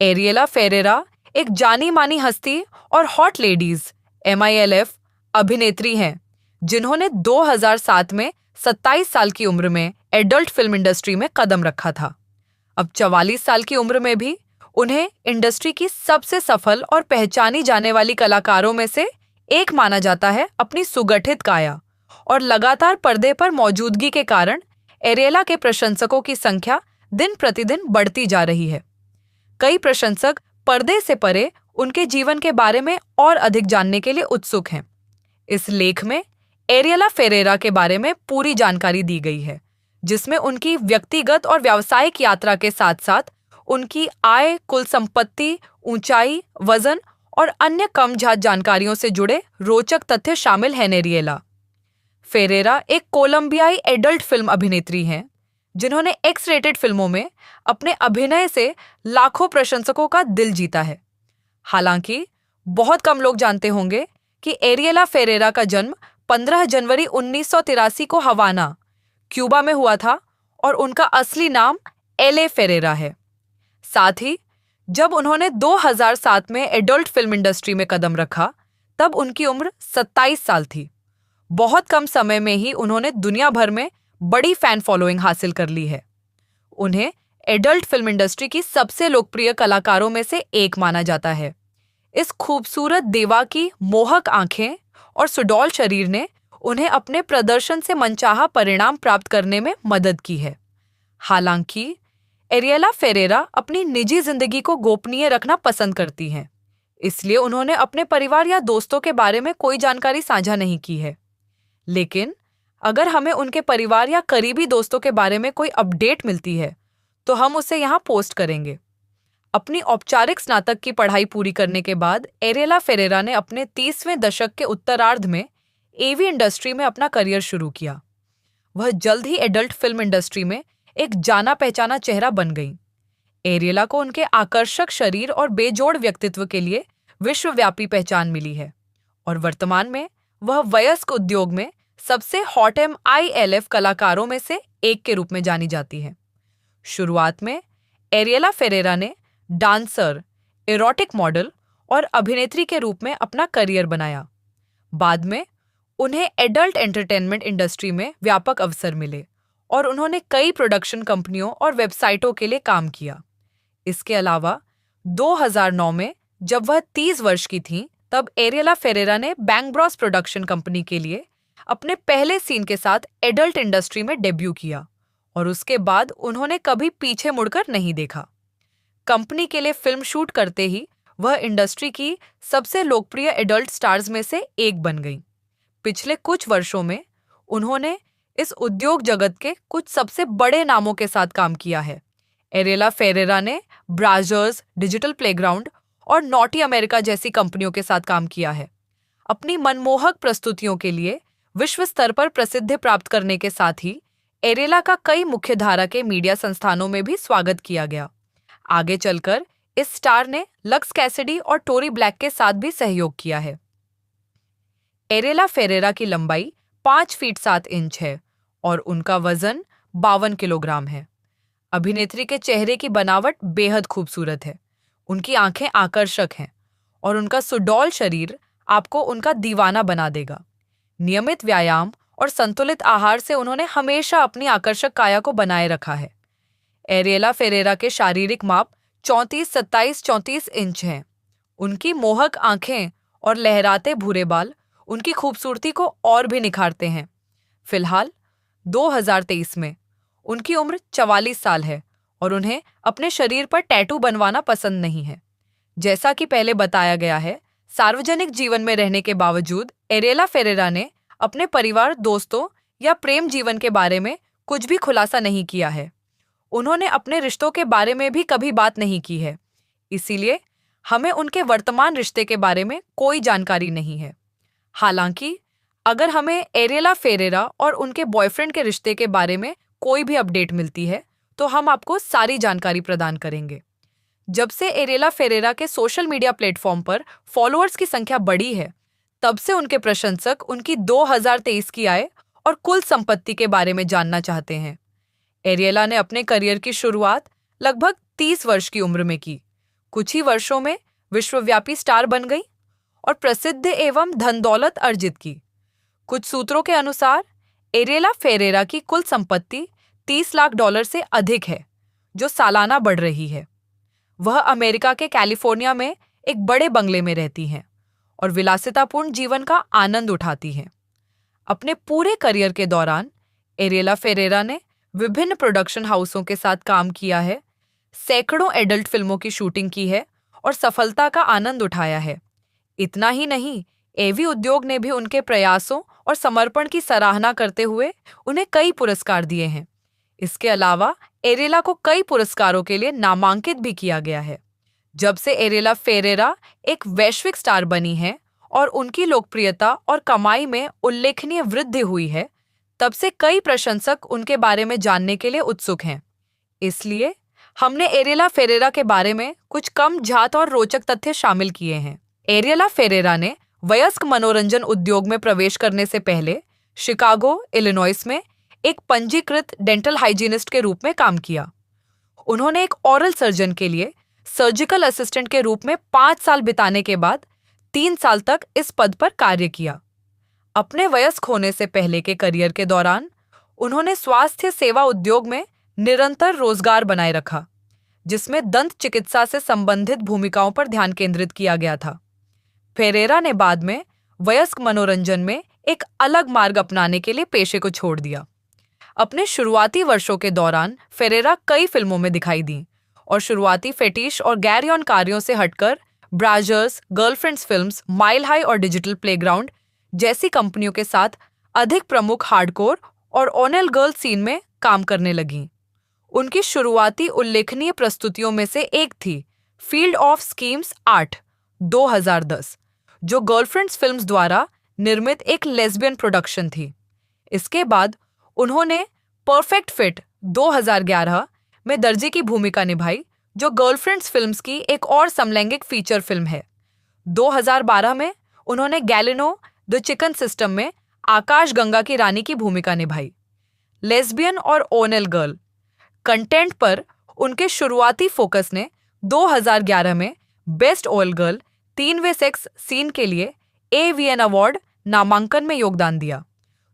एरियला फेरेरा एक जानी मानी हस्ती और हॉट लेडीज MILF अभिनेत्री हैं जिन्होंने 2007 में 27 साल की उम्र में एडल्ट फिल्म इंडस्ट्री में कदम रखा था। अब 44 साल की उम्र में भी उन्हें इंडस्ट्री की सबसे सफल और पहचानी जाने वाली कलाकारों में से एक माना जाता है। अपनी सुगठित काया और लगातार पर्दे पर मौजूदगी के कारण एरियला के प्रशंसकों की संख्या दिन प्रतिदिन बढ़ती जा रही है। कई प्रशंसक पर्दे से परे उनके जीवन के बारे में और अधिक जानने के लिए उत्सुक हैं। इस लेख में एरियला फेरेरा के बारे में पूरी जानकारी दी गई है, जिसमें उनकी व्यक्तिगत और व्यावसायिक यात्रा के साथ साथ उनकी आय, कुल संपत्ति, ऊंचाई, वजन और अन्य कम जात जानकारियों से जुड़े रोचक तथ्य शामिल हैं। एरियला फेरेरा एक कोलंबियाई एडल्ट फिल्म अभिनेत्री हैं जिन्होंने एक्स रेटेड फिल्मों में अपने अभिनय से लाखों प्रशंसकों का दिल जीता है। हालांकि बहुत कम लोग जानते होंगे कि एरियला फेरेरा का जन्म 15 जनवरी 1983 को हवाना, क्यूबा में हुआ था और उनका असली नाम एले फेरेरा है। साथ ही जब उन्होंने 2007 में एडल्ट फिल्म इंडस्ट्री में कदम रखा तब उनकी उम्र 27 साल थी। बहुत कम समय में ही उन्होंने दुनिया भर में बड़ी फैन फॉलोइंग हासिल कर ली है। उन्हें एडल्ट फिल्म इंडस्ट्री की सबसे लोकप्रिय कलाकारों में से एक माना जाता है। इस खूबसूरत देवा की मोहक आंखें और सुडौल शरीर ने उन्हें अपने प्रदर्शन से मनचाहा परिणाम प्राप्त करने में मदद की है। हालांकि एरियला फेरेरा अपनी निजी जिंदगी को गोपनीय रखना पसंद करती हैं, इसलिए उन्होंने अपने परिवार या दोस्तों के बारे में कोई जानकारी साझा नहीं की है। लेकिन अगर हमें उनके परिवार या करीबी दोस्तों के बारे में कोई अपडेट मिलती है तो हम उसे यहाँ पोस्ट करेंगे। अपनी औपचारिक स्नातक की पढ़ाई पूरी करने के बाद एरियला फेरेरा ने अपने 30वें दशक के उत्तरार्ध में AV इंडस्ट्री में अपना करियर शुरू किया। वह जल्द ही एडल्ट फिल्म इंडस्ट्री में एक जाना पहचाना चेहरा बन गई। एरियला को उनके आकर्षक शरीर और बेजोड़ व्यक्तित्व के लिए विश्वव्यापी पहचान मिली है और वर्तमान में वह वयस्क उद्योग में सबसे हॉट MILF कलाकारों में से एक के रूप में जानी जाती है। शुरुआत में एरियला फेरेरा ने डांसर, इरोटिक मॉडल और अभिनेत्री के रूप में अपना करियर बनाया। बाद में उन्हें एडल्ट एंटरटेनमेंट इंडस्ट्री में व्यापक अवसर मिले और उन्होंने कई प्रोडक्शन कंपनियों और वेबसाइटों के लिए काम किया। इसके अलावा 2009 में जब वह 30 वर्ष की थीं, तब एरियला फेरेरा ने बैंग ब्रॉस प्रोडक्शन कंपनी के लिए अपने पहले सीन के साथ एडल्ट इंडस्ट्री में डेब्यू किया और उसके बाद उन्होंने कभी पीछे मुड़कर नहीं देखा। कंपनी के लिए फिल्म शूट करते ही वह इंडस्ट्री की सबसे लोकप्रिय एडल्ट स्टार्स में से एक बन गई। पिछले कुछ वर्षों में उन्होंने इस उद्योग जगत के कुछ सबसे बड़े नामों के साथ काम किया है। एरियला फेरेरा ने ब्राजर्स, डिजिटल प्लेग्राउंड और नॉटी अमेरिका जैसी कंपनियों के साथ काम किया है। अपनी मनमोहक प्रस्तुतियों के लिए विश्व स्तर पर प्रसिद्धि प्राप्त करने के साथ ही एरियला का कई मुख्यधारा के मीडिया संस्थानों में भी स्वागत किया गया। आगे चलकर इस स्टार ने लक्स कैसिडी और टोरी ब्लैक के साथ भी सहयोग किया है। एरियला फेरेरा की लंबाई 5 फीट 7 इंच है और उनका वजन 52 किलोग्राम है। अभिनेत्री के चेहरे की बनावट बेहद खूबसूरत है। उनकी आंखें आकर्षक हैं और उनका सुडौल शरीर आपको उनका दीवाना बना देगा। नियमित व्यायाम और संतुलित आहार से उन्होंने हमेशा अपनी आकर्षक काया को बनाए रखा है। एरियला फेरेरा के शारीरिक माप 34, 27, 34 इंच हैं। उनकी मोहक आंखें और लहराते भूरे बाल उनकी खूबसूरती को और भी निखारते हैं। फिलहाल 2023 में उनकी उम्र 44 साल है और उन्हें अपने शरीर पर टैटू बनवाना पसंद नहीं है। जैसा कि पहले बताया गया है, सार्वजनिक जीवन में रहने के बावजूद एरियला फेरेरा ने अपने परिवार, दोस्तों या प्रेम जीवन के बारे में कुछ भी खुलासा नहीं किया है। उन्होंने अपने रिश्तों के बारे में भी कभी बात नहीं की है, इसीलिए हमें उनके वर्तमान रिश्ते के बारे में कोई जानकारी नहीं है। हालांकि अगर हमें एरियला फेरेरा और उनके बॉयफ्रेंड के रिश्ते के बारे में कोई भी अपडेट मिलती है तो हम आपको सारी जानकारी प्रदान करेंगे। जब से एरियला फेरेरा के सोशल मीडिया प्लेटफॉर्म पर फॉलोअर्स की संख्या बढ़ी है, तब से उनके प्रशंसक उनकी 2023 की आय और कुल संपत्ति के बारे में जानना चाहते हैं। एरियला ने अपने करियर की शुरुआत लगभग 30 वर्ष की उम्र में की। कुछ ही वर्षों में विश्वव्यापी स्टार बन गई और प्रसिद्ध एवं धन दौलत अर्जित की। कुछ सूत्रों के अनुसार एरियला फेरेरा की कुल संपत्ति $30 लाख से अधिक है, जो सालाना बढ़ रही है। वह अमेरिका के कैलिफोर्निया में एक बड़े बंगले में रहती हैं और विलासितापूर्ण जीवन का आनंद उठाती हैं। अपने पूरे करियर के दौरान एरियला फेरेरा ने विभिन्न प्रोडक्शन हाउसों के साथ काम किया है, सैकड़ों एडल्ट फिल्मों की शूटिंग की है और सफलता का आनंद उठाया है। इतना ही नहीं, एवी उद्योग ने भी उनके प्रयासों और समर्पण की सराहना करते हुए उन्हें कई पुरस्कार दिए हैं। इसके अलावा एरियला को कई पुरस्कारों के लिए नामांकित भी किया गया है। जब से एरियला फेरेरा एक वैश्विक स्टार बनी है और उनकी लोकप्रियता और कमाई में उल्लेखनीय वृद्धि हुई है, तब से कई प्रशंसक उनके बारे में जानने के लिए उत्सुक हैं। इसलिए हमने एरियला फेरेरा के बारे में कुछ कम जात और रोचक तथ्य शामिल किए हैं। एरियला फेरेरा ने वयस्क मनोरंजन उद्योग में प्रवेश करने से पहले शिकागो, इलिनॉइस में एक पंजीकृत डेंटल हाइजीनिस्ट के रूप में काम किया। उन्होंने एक ओरल सर्जन के लिए सर्जिकल असिस्टेंट के रूप में 5 साल बिताने के बाद 3 साल तक इस पद पर कार्य किया। अपने वयस्क होने से पहले के करियर के दौरान उन्होंने स्वास्थ्य सेवा उद्योग में निरंतर रोजगार बनाए रखा, जिसमें दंत चिकित्सा से संबंधित भूमिकाओं पर ध्यान केंद्रित किया गया था। फेरेरा ने बाद में वयस्क मनोरंजन में एक अलग मार्ग अपनाने के लिए पेशे को छोड़ दिया। अपने शुरुआती वर्षों के दौरान फेरेरा कई फिल्मों में दिखाई दी और शुरुआती फेटिश और गैर-यौन कार्यों से हटकर ब्राजर्स, गर्लफ्रेंड्स फिल्म्स, माइल हाई और डिजिटल प्लेग्राउंड जैसी कंपनियों के साथ अधिक प्रमुख हार्डकोर और ओनेल गर्ल सीन में काम करने लगीं। उनकी शुरुआती उल्लेखनीय प्रस्तुतियों में से एक थी फील्ड ऑफ स्कीम्स 8, 2010, जो गर्लफ्रेंड्स फिल्म्स द्वारा निर्मित एक लेस्बियन प्रोडक्शन थी। इसके बाद उन्होंने परफेक्ट फिट 2011 में दर्जी की भूमिका निभाई, जो गर्लफ्रेंड्स फिल्म्स की एक और समलैंगिक फीचर फिल्म है। 2012 में उन्होंने गैलिनो द चिकन सिस्टम में आकाश गंगा की रानी की भूमिका निभाई। लेस्बियन और ओनेल गर्ल कंटेंट पर उनके शुरुआती फोकस ने 2011 में बेस्ट ओल गर्ल 3वे सेक्स सीन के लिए AVN अवार्ड नामांकन में योगदान दिया।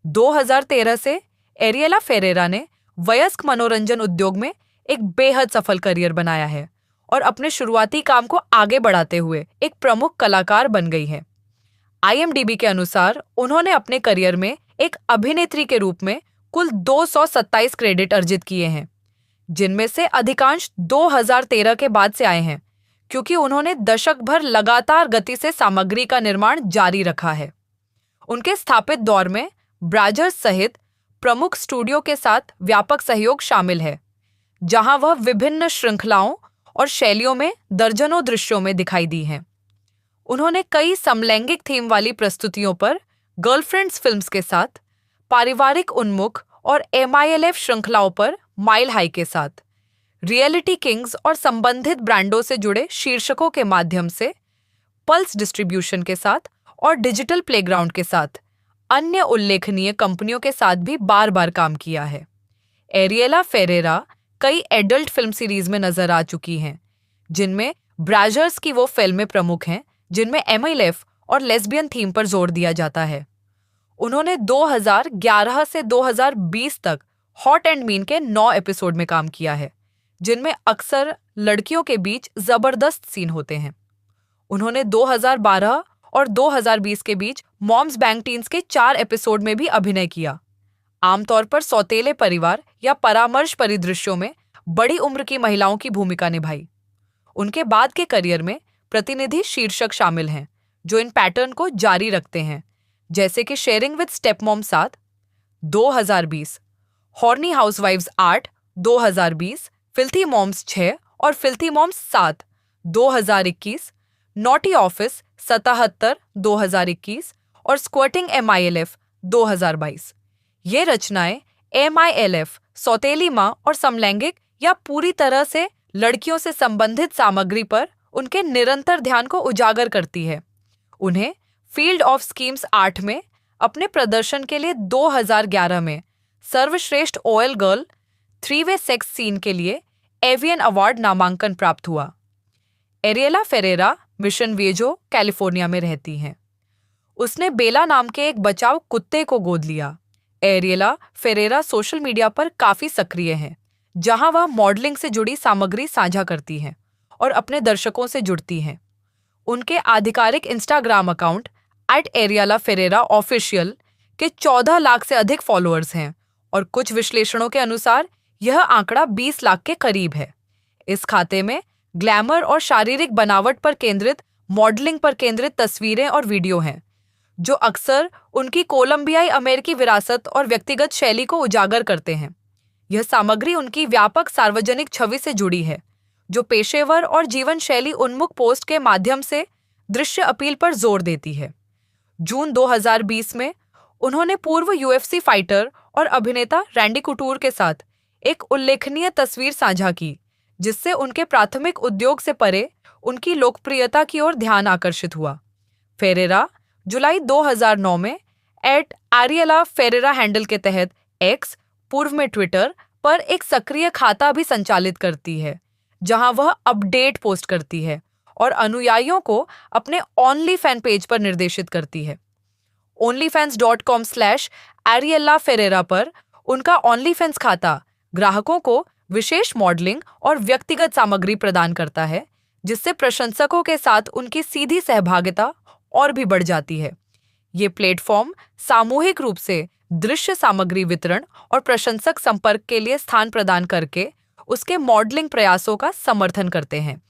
2013 से एरियला फेरेरा ने वयस्क मनोरंजन उद्योग में एक बेहद सफल करियर बनाया है और अपने शुरुआती काम को आगे बढ़ाते हुए एक प्रमुख कलाकार बन गई है। IMDb के अनुसार उन्होंने अपने करियर में एक अभिनेत्री के रूप में कुल 227 क्रेडिट अर्जित किए हैं, जिनमें से अधिकांश 2013 के बाद से आए हैं, क्योंकि उन्होंने दशक भर लगातार गति से सामग्री का निर्माण जारी रखा है। उनके स्थापित दौर में ब्राजर्स सहित प्रमुख स्टूडियो के साथ व्यापक सहयोग शामिल है, जहां वह विभिन्न श्रृंखलाओं और शैलियों में दर्जनों दृश्यों में दिखाई दी हैं। उन्होंने कई समलैंगिक थीम वाली प्रस्तुतियों पर गर्लफ्रेंड्स फिल्म्स के साथ, पारिवारिक उन्मुख और MILF श्रृंखलाओं पर माइल हाई के साथ, रियलिटी किंग्स और संबंधित ब्रांडों से जुड़े शीर्षकों के माध्यम से, पल्स डिस्ट्रीब्यूशन के साथ और डिजिटल प्लेग्राउंड के साथ अन्य उल्लेखनीय कंपनियों के साथ भी बार बार काम किया है। एरियला फेरेरा कई एडल्ट फिल्म सीरीज में नजर आ चुकी हैं, जिनमें ब्राजर्स की वो फिल्में प्रमुख हैं जिनमें MILF और लेस्बियन थीम पर जोर दिया जाता है। उन्होंने 2011 से 2020 तक हॉट एंड मीन के 9 एपिसोड में काम किया है, जिनमें अक्सर लड़कियों के बीच जबरदस्त सीन होते हैं। उन्होंने 2012 और 2020 के बीच मॉम्स बैंग टीन्स के 4 एपिसोड में भी अभिनय किया, आमतौर पर सौतेले परिवार या परामर्श परिदृश्यों में बड़ी उम्र की महिलाओं की भूमिका निभाई। उनके बाद के करियर में प्रतिनिधि शीर्षक शामिल हैं जो इन पैटर्न को जारी रखते हैं, जैसे कि sharing with stepmom 7, 2020, horny housewives 8, 2020, filthy moms 6 और फिल्थी मॉम्स 7, 2021, नॉटी ऑफिस 77, 2021 और स्क्वर्टिंग MILF 2022। ये रचनाएं MILF, सौतेली माँ और समलैंगिक या पूरी तरह से लड़कियों से संबंधित सामग्री पर उनके निरंतर ध्यान को उजागर करती है। उन्हें फील्ड ऑफ स्कीम्स 8 में अपने प्रदर्शन के लिए 2011 में सर्वश्रेष्ठ ओएल गर्ल 3वे सेक्स सीन के लिए AVN अवार्ड नामांकन प्राप्त हुआ। एरियला फेरेरा मिशन वेजो, कैलिफोर्निया में रहती हैं। उसने बेला नाम के एक बचाव कुत्ते को गोद लिया। एरियला फेरेरा सोशल मीडिया पर काफी सक्रिय हैं, जहां वह मॉडलिंग से जुड़ी सामग्री साझा करती हैं और अपने दर्शकों से जुड़ती हैं। उनके आधिकारिक इंस्टाग्राम अकाउंट @ArielaFerrera_Official के 14 लाख से अधिक फॉलोअर्स हैं और कुछ विश्लेषणों के अनुसार यह आंकड़ा 20 लाख के करीब है। इस खाते में ग्लैमर और शारीरिक बनावट पर केंद्रित, मॉडलिंग पर केंद्रित तस्वीरें और वीडियो हैं, जो अक्सर उनकी कोलंबियाई अमेरिकी विरासत और व्यक्तिगत शैली को उजागर करते हैं। यह सामग्री उनकी व्यापक सार्वजनिक छवि से जुड़ी है, जो पेशेवर और जीवन शैली उन्मुख पोस्ट के माध्यम से दृश्य अपील पर जोर देती है। जून 2020 में उन्होंने पूर्व UFC फाइटर और अभिनेता रैंडी कुटूर के साथ एक उल्लेखनीय तस्वीर साझा की, जिससे उनके प्राथमिक उद्योग से परे उनकी लोकप्रियता की ओर ध्यान आकर्षित हुआ। फेरेरा जुलाई 2009 में @ArielaFerrera हैंडल के तहत एक्स, पूर्व में ट्विटर, पर एक सक्रिय खाता भी संचालित करती है, जहां वह अपडेट पोस्ट करती है और अनुयायियों को अपने ओनली फैन पेज पर निर्देशित करती है। onlyfans.com/ArielaFerrera पर उनका OnlyFans खाता ग्राहकों को विशेष मॉडलिंग और व्यक्तिगत सामग्री प्रदान करता है, जिससे प्रशंसकों के साथ उनकी सीधी सहभागिता और भी बढ़ जाती है। ये प्लेटफॉर्म सामूहिक रूप से दृश्य सामग्री वितरण और प्रशंसक संपर्क के लिए स्थान प्रदान करके उसके मॉडलिंग प्रयासों का समर्थन करते हैं।